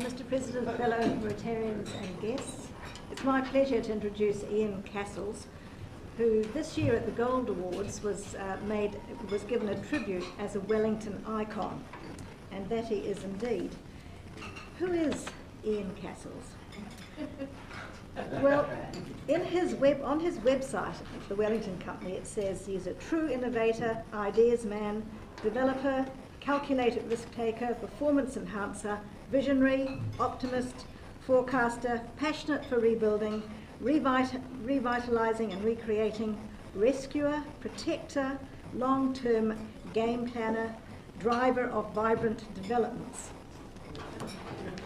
Mr. President, fellow Rotarians and guests, it's my pleasure to introduce Ian Cassels, who this year at the Gold Awards was given a tribute as a Wellington icon, and that he is indeed. Who is Ian Cassels? Well, on his website, the Wellington Company, it says he's a true innovator, ideas man, developer, calculated risk taker, performance enhancer, visionary, optimist, forecaster, passionate for rebuilding, revitalising and recreating, rescuer, protector, long-term game planner, driver of vibrant developments.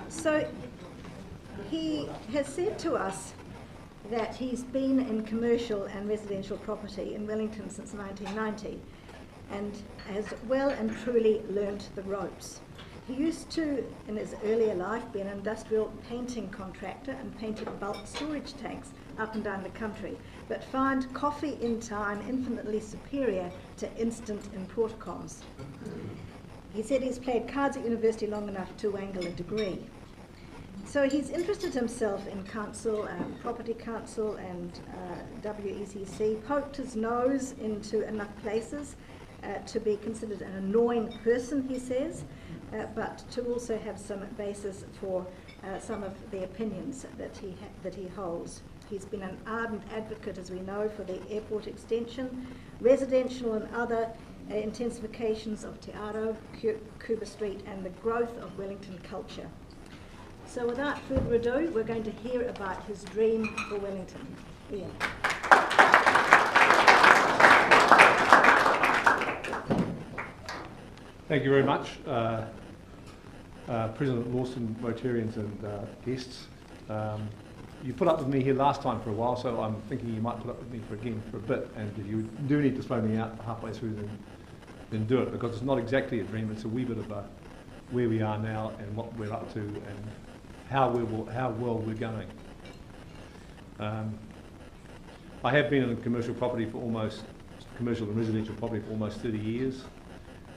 So he has said to us that he's been in commercial and residential property in Wellington since 1990 and has well and truly learnt the ropes. He used to, in his earlier life, be an industrial painting contractor and painted bulk storage tanks up and down the country, but found coffee in time infinitely superior to instant importcoms. He said he's played cards at university long enough to wangle a degree. So he's interested himself in council, property council and WECC, poked his nose into enough places to be considered an annoying person, he says, but to also have some basis for some of the opinions that he holds. He's been an ardent advocate, as we know, for the airport extension, residential and other intensifications of Te Aro, Cuba Street, and the growth of Wellington culture. So without further ado, we're going to hear about his dream for Wellington. Ian. Thank you very much, President Lawson, Rotarians and guests. You put up with me here last time for a while, so I'm thinking you might put up with me for a bit, and if you do need to throw me out halfway through, then do it, because it's not exactly a dream, it's a wee bit of where we are now and what we're up to and how well we're going. I have been in commercial and residential property for almost 30 years,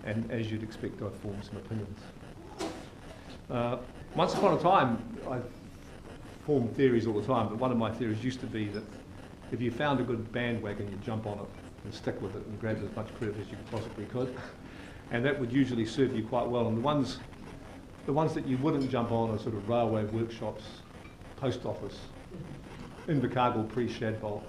and as you'd expect, I've formed some opinions. Once upon a time, I formed theories all the time, but one of my theories used to be that if you found a good bandwagon, you'd jump on it and stick with it and grab as much credit as you possibly could, and that would usually serve you quite well. And the ones that you wouldn't jump on are sort of railway workshops, post office, Invercargill pre-Shadbolt,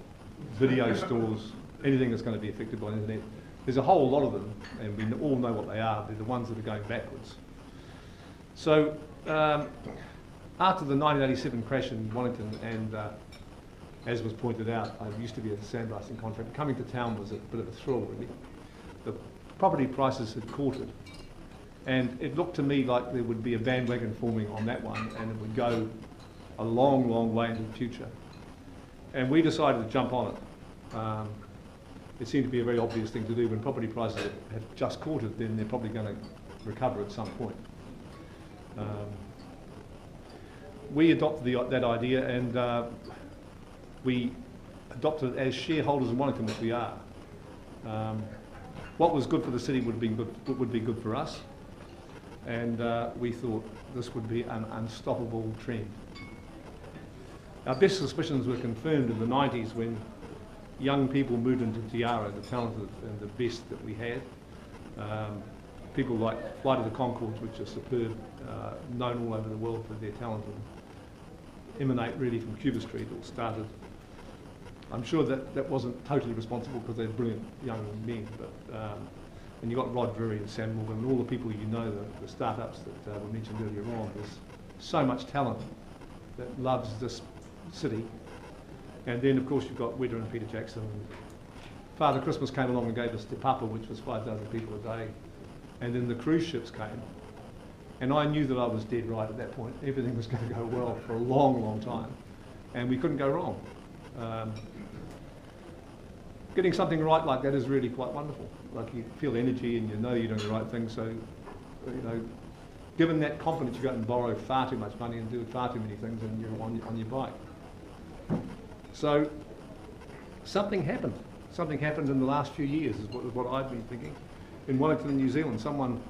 video stores, anything that's going to be affected by the internet. There's a whole lot of them, and we all know what they are. They're the ones that are going backwards. So after the 1987 crash in Wellington, and as was pointed out, I used to be a sandblasting contractor. Coming to town was a bit of a thrill, really. The property prices had quartered, and it looked to me like there would be a bandwagon forming on that one, and it would go a long, long way into the future. And we decided to jump on it. It seemed to be a very obvious thing to do. When property prices have just quartered, then they're probably going to recover at some point. We adopted that idea, and we adopted it as shareholders in Wellington, which we are. What was good for the city would be good for us, and we thought this would be an unstoppable trend. Our best suspicions were confirmed in the 90s when young people moved into Te Aro, the talented and the best that we had. People like Flight of the Conchords, which are superb, known all over the world for their talent, and emanate really from Cuba Street. It started. I'm sure that wasn't totally responsible because they're brilliant young men, but and you've got Rod Drury and Sam Morgan and all the people you know, the startups that were mentioned earlier on. There's so much talent that loves this city. And then, of course, you've got Wedder and Peter Jackson. Father Christmas came along and gave us Te Papa, which was 5,000 people a day. And then the cruise ships came. And I knew that I was dead right at that point. Everything was going to go well for a long, long time. And we couldn't go wrong. Getting something right like that is really quite wonderful. Like, you feel energy and you know you're doing the right thing. So, you know, given that confidence, you go out and borrow far too much money and do far too many things, and you're on your bike. So something happened. Something happened in the last few years, is what I've been thinking. In Wellington, New Zealand, someone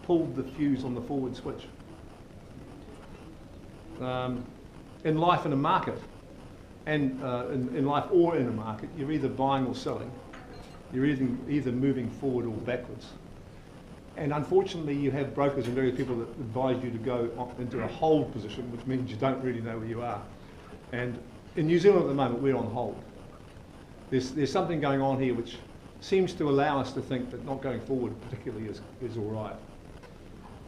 pulled the fuse on the forward switch. in life in a market, and in life or in a market, you're either buying or selling. You're either moving forward or backwards. And unfortunately, you have brokers and various people that advise you to go into a hold position, which means you don't really know where you are. And in New Zealand at the moment, we're on hold. There's something going on here which seems to allow us to think that not going forward particularly is all right.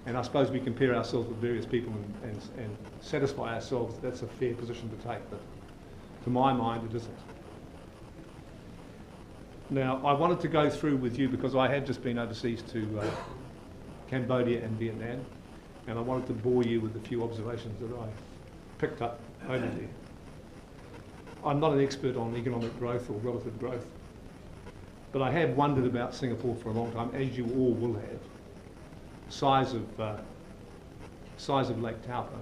And I suppose we compare ourselves with various people and satisfy ourselves that that's a fair position to take, but to my mind it isn't. Now, I wanted to go through with you because I had just been overseas to Cambodia and Vietnam, and I wanted to bore you with a few observations that I picked up over there. I'm not an expert on economic growth or relative growth, but I have wondered about Singapore for a long time, as you all will have. Size of Lake Taupo.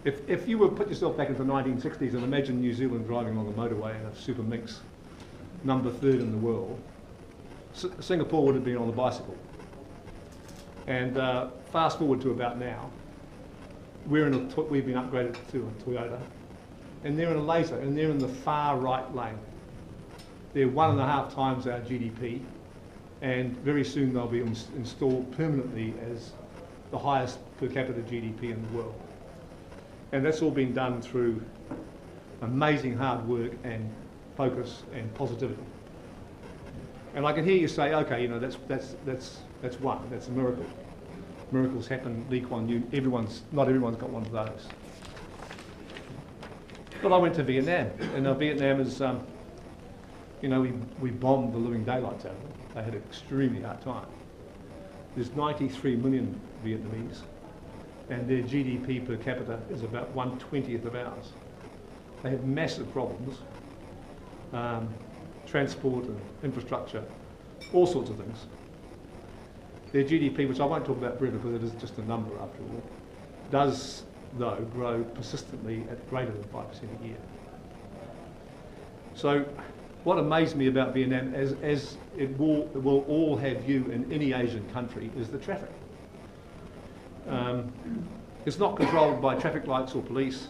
If you were put yourself back into the 1960s and imagine New Zealand driving along the motorway in a Super Minx, number 3rd in the world, Singapore would have been on a bicycle. And fast forward to about now, we've been upgraded to a Toyota, and they're in a laser, and they're in the far right lane. They're 1.5 times our GDP, and very soon they'll be installed permanently as the highest per capita GDP in the world. And that's all been done through amazing hard work and focus and positivity. And I can hear you say, okay, you know, that's one, that's a miracle. Miracles happen, Lee Kuan Yew, not everyone's got one of those. But I went to Vietnam, and Vietnam is, you know, we bombed the living daylights out of them. They had an extremely hard time. There's 93 million Vietnamese, and their GDP per capita is about 1/20th of ours. They have massive problems, transport and infrastructure, all sorts of things. Their GDP, which I won't talk about forever because it is just a number after all, does, though, grow persistently at greater than 5% a year. So what amazed me about Vietnam, as it will all have you in any Asian country, is the traffic. It's not controlled by traffic lights or police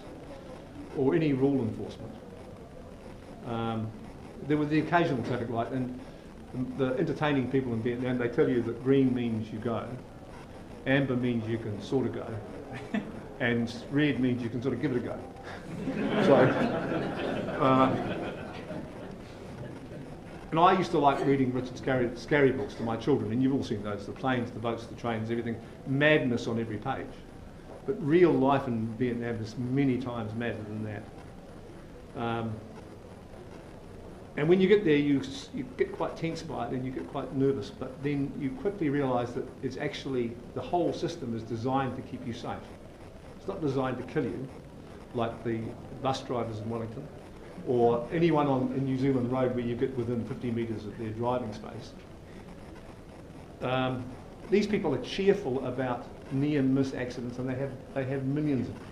or any rule enforcement. There was the occasional traffic light, and the entertaining people in Vietnam, they tell you that green means you go, amber means you can sort of go, and red means you can sort of give it a go. And I used to like reading Richard's scary books to my children, and you've all seen those, the planes, the boats, the trains, everything, madness on every page. But real life in Vietnam is many times madder than that. And when you get there, you get quite tense by it and you get quite nervous, but then you quickly realise that it's actually, the whole system is designed to keep you safe. It's not designed to kill you, like the bus drivers in Wellington, or anyone in New Zealand Road where you get within 50 metres of their driving space. These people are cheerful about near miss accidents, and they have millions of them.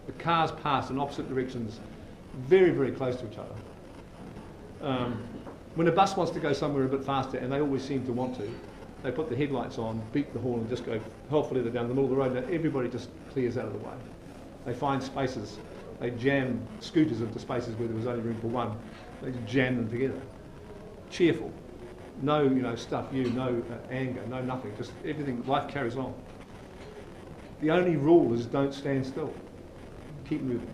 The cars pass in opposite directions, very, very close to each other. When a bus wants to go somewhere a bit faster, and they always seem to want to, they put the headlights on, beat the horn, and just go hopefully they're down the middle of the road, and everybody just clears out of the way. They find spaces. They jam scooters into spaces where there was only room for one. They just jam them together. Cheerful. No, stuff you, no anger, no nothing. Just everything, life carries on. The only rule is don't stand still. Keep moving.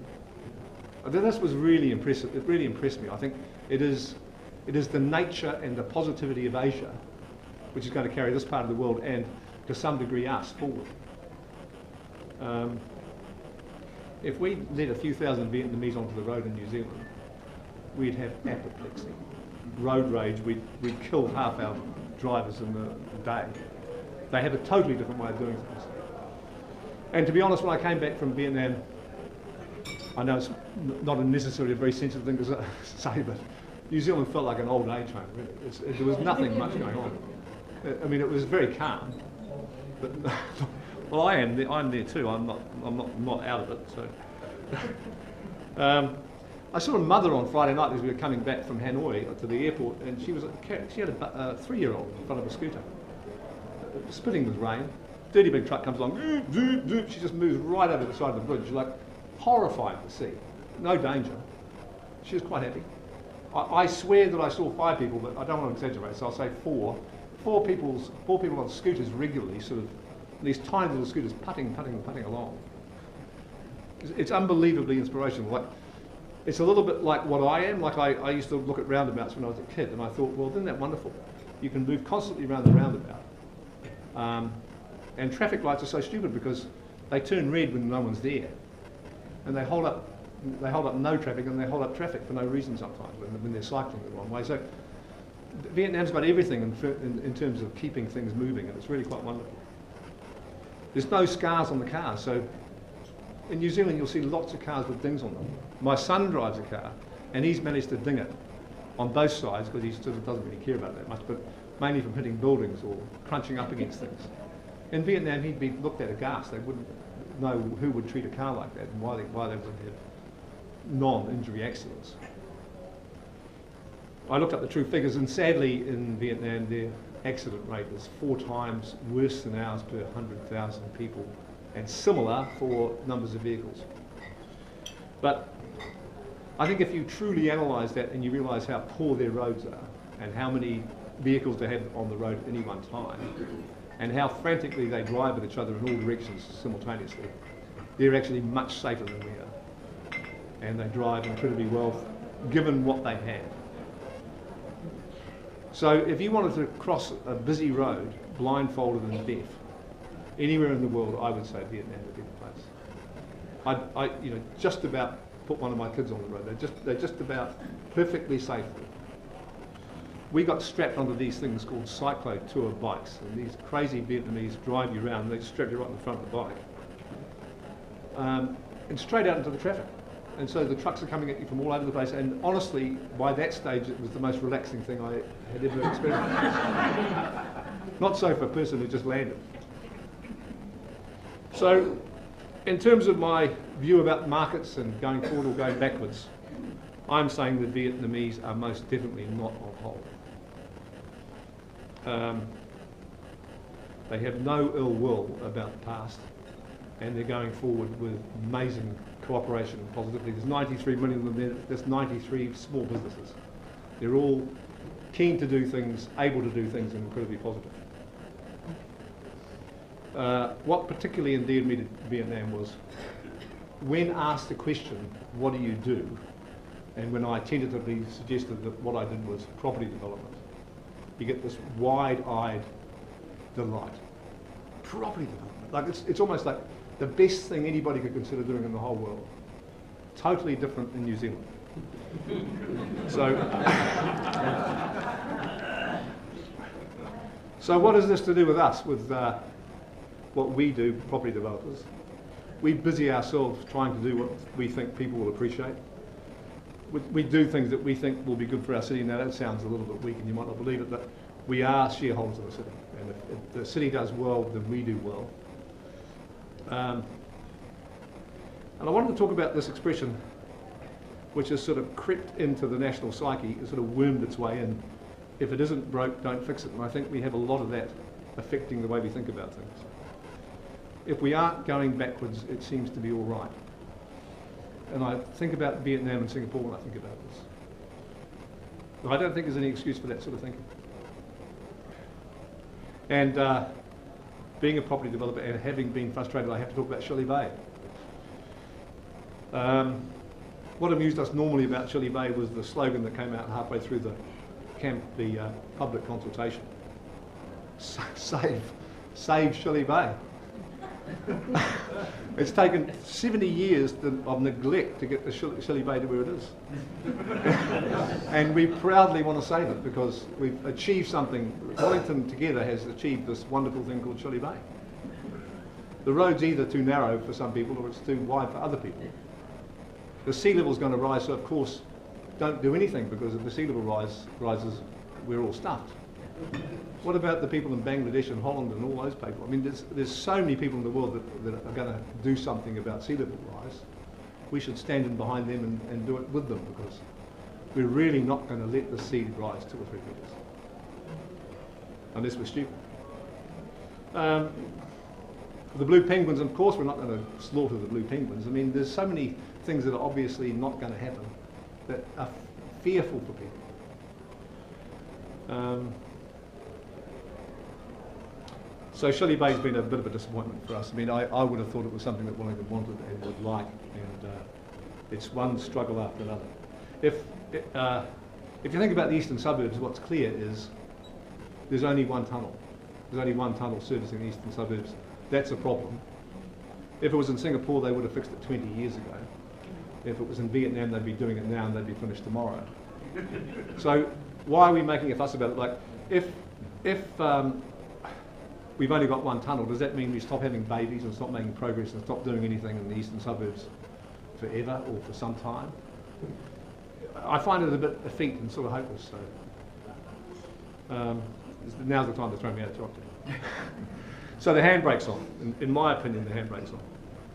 I think this was really impressive. It really impressed me. I think it is the nature and the positivity of Asia which is going to carry this part of the world and, to some degree, us forward. If we let a few thousand Vietnamese onto the road in New Zealand, we'd have apoplexy, road rage. We'd kill half our drivers in the day. They have a totally different way of doing things. And to be honest, when I came back from Vietnam, I know it's not necessarily a very sensitive thing to say, but New Zealand felt like an old age home, really. There was nothing much going on. I mean, it was very calm, but well, I'm there too. I'm not out of it. So, I saw a mother on Friday night as we were coming back from Hanoi to the airport, and she had a 3-year-old in front of a scooter, spitting with rain, dirty big truck comes along, zoop, zoop, she just moves right over the side of the bridge, like horrifying to see. No danger. She was quite happy. I swear that I saw 5 people, but I don't want to exaggerate, so I'll say 4. Four people on scooters regularly, sort of these tiny little scooters, putting along. It's unbelievably inspirational. Like, it's a little bit like what I am. Like I used to look at roundabouts when I was a kid, and I thought, well, isn't that wonderful? You can move constantly around the roundabout. And traffic lights are so stupid because they turn red when no one's there, and they hold up no traffic, and they hold up traffic for no reason sometimes when they're cycling the wrong way. So Vietnam's got everything in terms of keeping things moving, and it's really quite wonderful. There's no scars on the cars, so in New Zealand you'll see lots of cars with dings on them. My son drives a car, and he's managed to ding it on both sides because he sort of doesn't really care about it that much, but mainly from hitting buildings or crunching up against things. In Vietnam he'd be looked at aghast. They wouldn't know who would treat a car like that and why they would have non-injury accidents. I looked up the true figures, and sadly in Vietnam their accident rate is 4 times worse than ours per 100,000 people, and similar for numbers of vehicles. But I think if you truly analyse that and you realise how poor their roads are and how many vehicles they have on the road at any one time and how frantically they drive with each other in all directions simultaneously, they're actually much safer than we are. And they drive incredibly well given what they have. So if you wanted to cross a busy road blindfolded and deaf anywhere in the world, I would say Vietnam would be the place. I'd just about put one of my kids on the road. They're just about perfectly safe. We got strapped onto these things called cyclo tour bikes, and these crazy Vietnamese drive you around, and they strap you right in the front of the bike. And straight out into the traffic. And so the trucks are coming at you from all over the place, and honestly, by that stage, it was the most relaxing thing I had ever experienced. Not so for a person who just landed. So, in terms of my view about markets and going forward or going backwards, I'm saying the Vietnamese are most definitely not on hold. They have no ill will about the past, and they're going forward with amazing cooperation and positivity. There's 93 million of them there. There's 93 small businesses. They're all keen to do things, able to do things, and incredibly positive. What particularly endeared me to Vietnam was when asked the question, what do you do? And when I tentatively suggested that what I did was property development, you get this wide-eyed delight. Property development. Like it's almost like the best thing anybody could consider doing in the whole world. Totally different in New Zealand. So what is this to do with us, with what we do, property developers? We busy ourselves trying to do what we think people will appreciate. We do things that we think will be good for our city. Now that sounds a little bit weak and you might not believe it, but we are shareholders in the city. And if the city does well, then we do well. And I wanted to talk about this expression which has sort of crept into the national psyche, has sort of wormed its way in. If it isn't broke, don't fix it. And I think we have a lot of that affecting the way we think about things. If we aren't going backwards, it seems to be all right. And I think about Vietnam and Singapore when I think about this. But I don't think there's any excuse for that sort of thinking. And being a property developer and having been frustrated, I have to talk about Shirley Bay. What amused us normally about Shirley Bay was the slogan that came out halfway through the public consultation. Save Shirley Bay. It's taken 70 years of neglect to get the Shirley Bay to where it is. And we proudly want to save it because we've achieved something. Wellington together has achieved this wonderful thing called Shirley Bay. The road's either too narrow for some people or it's too wide for other people. The sea level's going to rise, so of course don't do anything because if the sea level rises, we're all stuffed. What about the people in Bangladesh and Holland and all those people? I mean, there's so many people in the world that are going to do something about sea level rise. We should stand in behind them and do it with them because we're really not going to let the sea rise 2 or 3 metres. Unless we're stupid. The blue penguins, of course, we're not going to slaughter the blue penguins. I mean, there's so many things that are obviously not going to happen that are fearful for people. So Shirley Bay's been a bit of a disappointment for us. I mean, I would have thought it was something that Wellington wanted and would like, and it's one struggle after another. If you think about the eastern suburbs, what's clear is there's only one tunnel. There's only one tunnel servicing the eastern suburbs. That's a problem. If it was in Singapore, they would have fixed it 20 years ago. If it was in Vietnam, they'd be doing it now and they'd be finished tomorrow. So why are we making a fuss about it? Like, if we've only got one tunnel, does that mean we stop having babies and stop making progress and stop doing anything in the eastern suburbs forever or for some time? I find it a bit effete and sort of hopeless. So now's the time to throw me out of job. So the handbrake's on. In my opinion, the handbrake's on.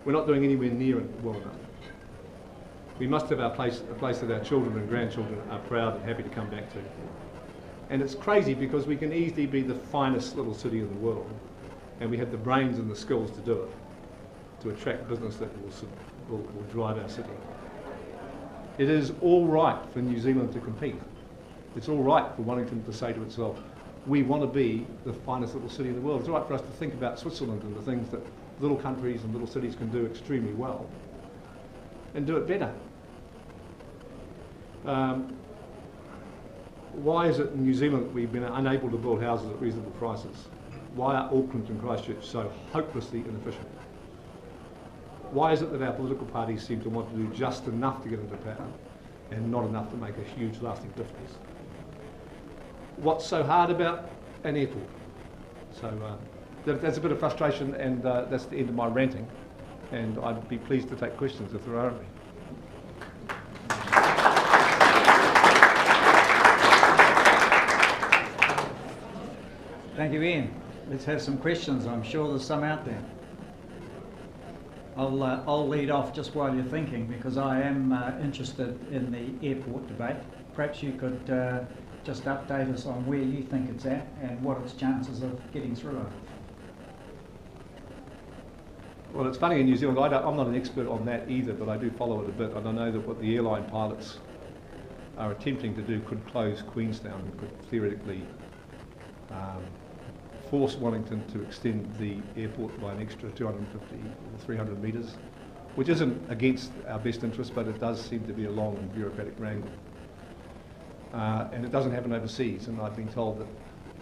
We're not doing anywhere near it well enough. We must have a place that our children and grandchildren are proud and happy to come back to. And it's crazy because we can easily be the finest little city in the world, and we have the brains and the skills to do it, to attract business that will drive our city. It is all right for New Zealand to compete. It's all right for Wellington to say to itself, we want to be the finest little city in the world. It's all right for us to think about Switzerland and the things that little countries and little cities can do extremely well and do it better. Why is it in New Zealand that we've been unable to build houses at reasonable prices? Why are Auckland and Christchurch so hopelessly inefficient? Why is it that our political parties seem to want to do just enough to get into power and not enough to make a huge lasting difference? What's so hard about an airport? So that's a bit of frustration, and that's the end of my ranting, and I'd be pleased to take questions if there are any. Thank you, Ian. Let's have some questions. I'm sure there's some out there. I'll lead off just while you're thinking, because I am interested in the airport debate. Perhaps you could just update us on where you think it's at and what its chances of getting through are. Well, it's funny in New Zealand, I'm not an expert on that either, but I do follow it a bit, and I know that what the airline pilots are attempting to do could close Queenstown and could theoretically force Wellington to extend the airport by an extra 250 or 300 metres, which isn't against our best interest, but it does seem to be a long and bureaucratic wrangle. And it doesn't happen overseas, and I've been told that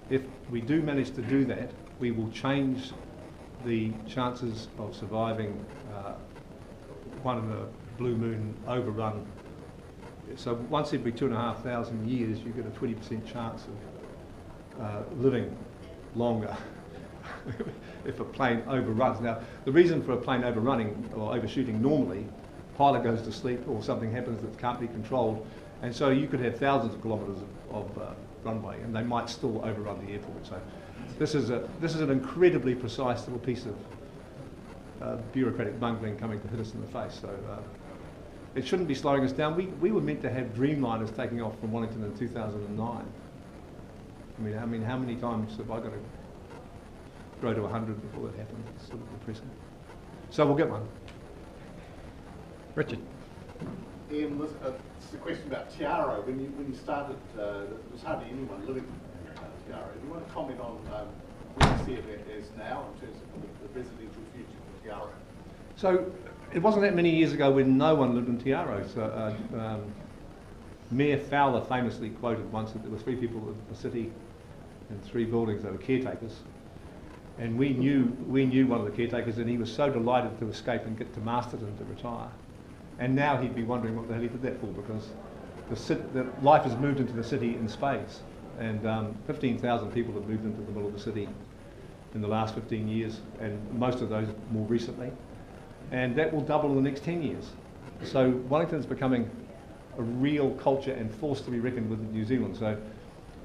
if we do manage to do that, we will change the chances of surviving one in a blue moon overrun. So once every 2,500 years, you get a 20% chance of living longer if a plane overruns. Now, the reason for a plane overrunning or overshooting normally, pilot goes to sleep or something happens that can't be controlled, and so you could have thousands of kilometres of runway, and they might still overrun the airport. So this is an incredibly precise little piece of bureaucratic bungling coming to hit us in the face. So it shouldn't be slowing us down. We were meant to have Dreamliners taking off from Wellington in 2009. I mean, how many times have I got to grow to 100 before that happens? It's sort of depressing. So we'll get one. Richard. Ian, it's a question about Tiaro. When you started, there was hardly anyone living in Tiaro. Do you want to comment on where you see it as now in terms of the residential future for Tiaro? So it wasn't that many years ago when no one lived in Tiaro. So Mayor Fowler famously quoted once that there were 3 people in the city and 3 buildings that were caretakers. And we knew one of the caretakers, and he was so delighted to escape and get to Masterton to retire. And now he'd be wondering what the hell he did that for, because the life has moved into the city in spades. And 15,000 people have moved into the middle of the city in the last 15 years, and most of those more recently. And that will double in the next 10 years. So Wellington's becoming a real culture and force to be reckoned with in New Zealand. So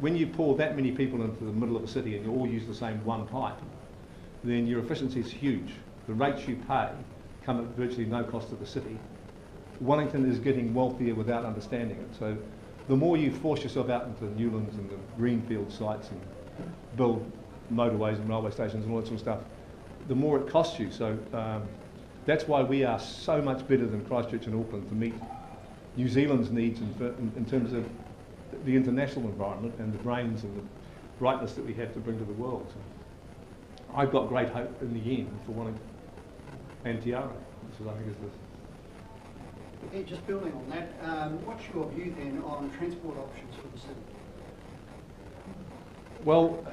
when you pour that many people into the middle of a city and you all use the same one pipe, then your efficiency is huge. The rates you pay come at virtually no cost to the city. Wellington is getting wealthier without understanding it. So the more you force yourself out into the Newlands and the greenfield sites and build motorways and railway stations and all that sort of stuff, the more it costs you. So that's why we are so much better than Christchurch and Auckland to meet New Zealand's needs in terms of the international environment and the brains and the brightness that we have to bring to the world. So I've got great hope in the end for Wellington and Te Ara, which I think is the... Yeah, just building on that, what's your view then on transport options for the city? Well,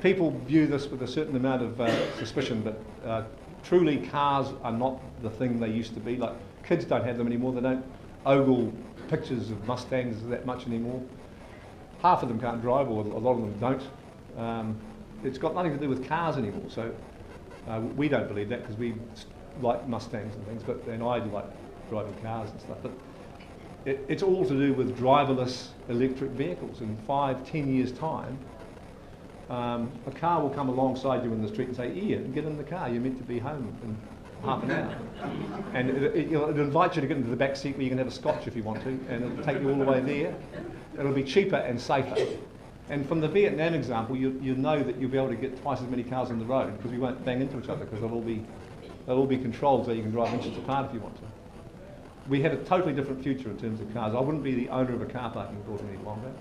people view this with a certain amount of suspicion, but truly cars are not the thing they used to be. Like, kids don't have them anymore. They don't ogle pictures of Mustangs that much anymore. Half of them can't drive, or a lot of them don't. It's got nothing to do with cars anymore. So we don't believe that, because we like Mustangs and things, and I like driving cars and stuff. But it's all to do with driverless electric vehicles. In 5-10 years' time, a car will come alongside you in the street and say, Ian, get in the car, you're meant to be home in half an hour. And it'll invite you to get into the back seat where you can have a scotch if you want to, and it'll take you all the way there. It'll be cheaper and safer. And from the Vietnam example, you know that you'll be able to get twice as many cars on the road, because we won't bang into each other, because they'll all be controlled so you can drive inches apart if you want to. We have a totally different future in terms of cars. I wouldn't be the owner of a car parking lot any longer.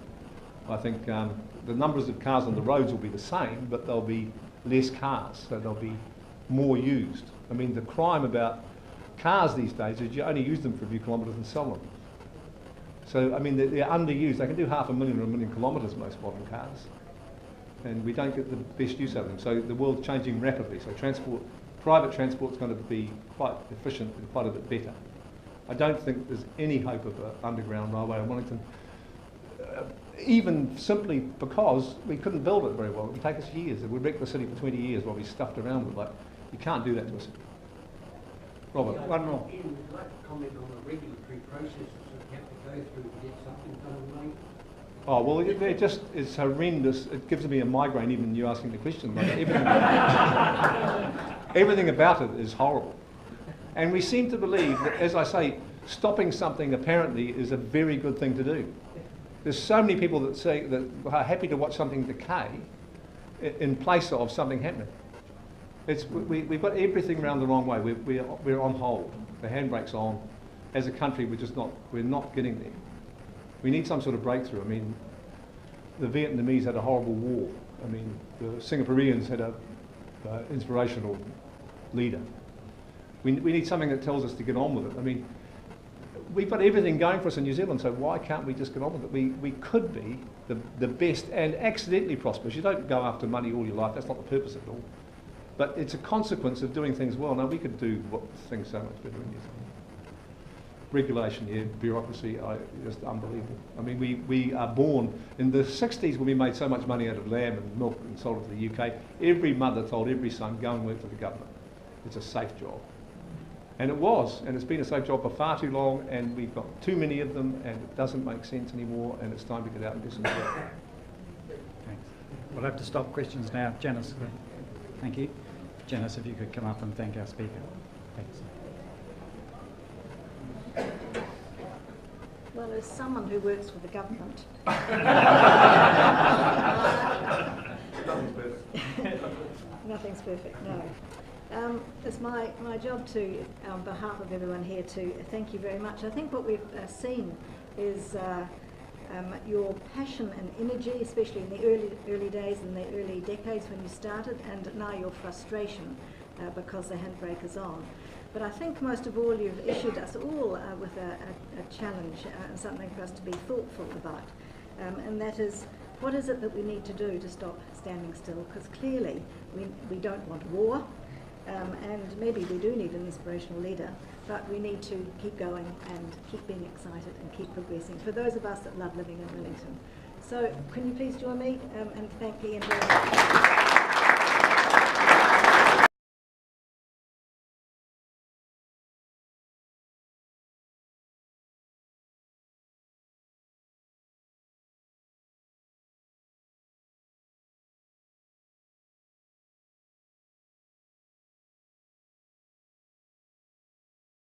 I think the numbers of cars on the roads will be the same, but there'll be less cars, so they'll be more used. I mean, the crime about cars these days is you only use them for a few kilometres and sell them. So, I mean, they're underused. They can do 500,000 or 1 million kilometres, most modern cars, and we don't get the best use out of them. So the world's changing rapidly. So private transport's going to be quite efficient and quite a bit better. I don't think there's any hope of an underground railway in Wellington, even simply because we couldn't build it very well. It would take us years. It would wreck the city for 20 years while we stuffed around with it. Like, you can't do that to a city. Robert, one more. Ian, would you like to comment on the regulatory processes that have to go through to get something done, mate? Oh, well, it just is horrendous. It gives me a migraine even you asking the question. Like, everything about it is horrible. And we seem to believe that, as I say, stopping something apparently is a very good thing to do. There's so many people that say that are happy to watch something decay in place of something happening. We've got everything around the wrong way. We're on hold. The handbrake's on. As a country, we're not getting there. We need some sort of breakthrough. I mean, the Vietnamese had a horrible war. I mean, the Singaporeans had an inspirational leader. We need something that tells us to get on with it. I mean, we've got everything going for us in New Zealand, so why can't we just get on with it? We could be the best and accidentally prosperous. You don't go after money all your life. That's not the purpose of it all. But it's a consequence of doing things well. Now, we could do things so much better in New Zealand. Regulation, yeah, bureaucracy, just unbelievable. I mean, we are born in the 60s when we made so much money out of lamb and milk and sold it to the UK. Every mother told every son, go and work for the government. It's a safe job. And it was, and it's been a safe job for far too long, and we've got too many of them, and it doesn't make sense anymore, and it's time to get out and do some work. Thanks. We'll have to stop questions now. Janice, thank you. Janice, if you could come up and thank our speaker. Thanks. Well, as someone who works for the government, nothing's perfect, no. It's my job to, on behalf of everyone here, to thank you very much. I think what we've seen is your passion and energy, especially in the early days and the early decades when you started, and now your frustration because the handbrake is on. But I think most of all you've issued us all with a challenge and something for us to be thoughtful about. And that is, what is it that we need to do to stop standing still? Because clearly we don't want war. And maybe we do need an inspirational leader, but we need to keep going and keep being excited and keep progressing for those of us that love living in Wellington. So can you please join me and thank Ian very much.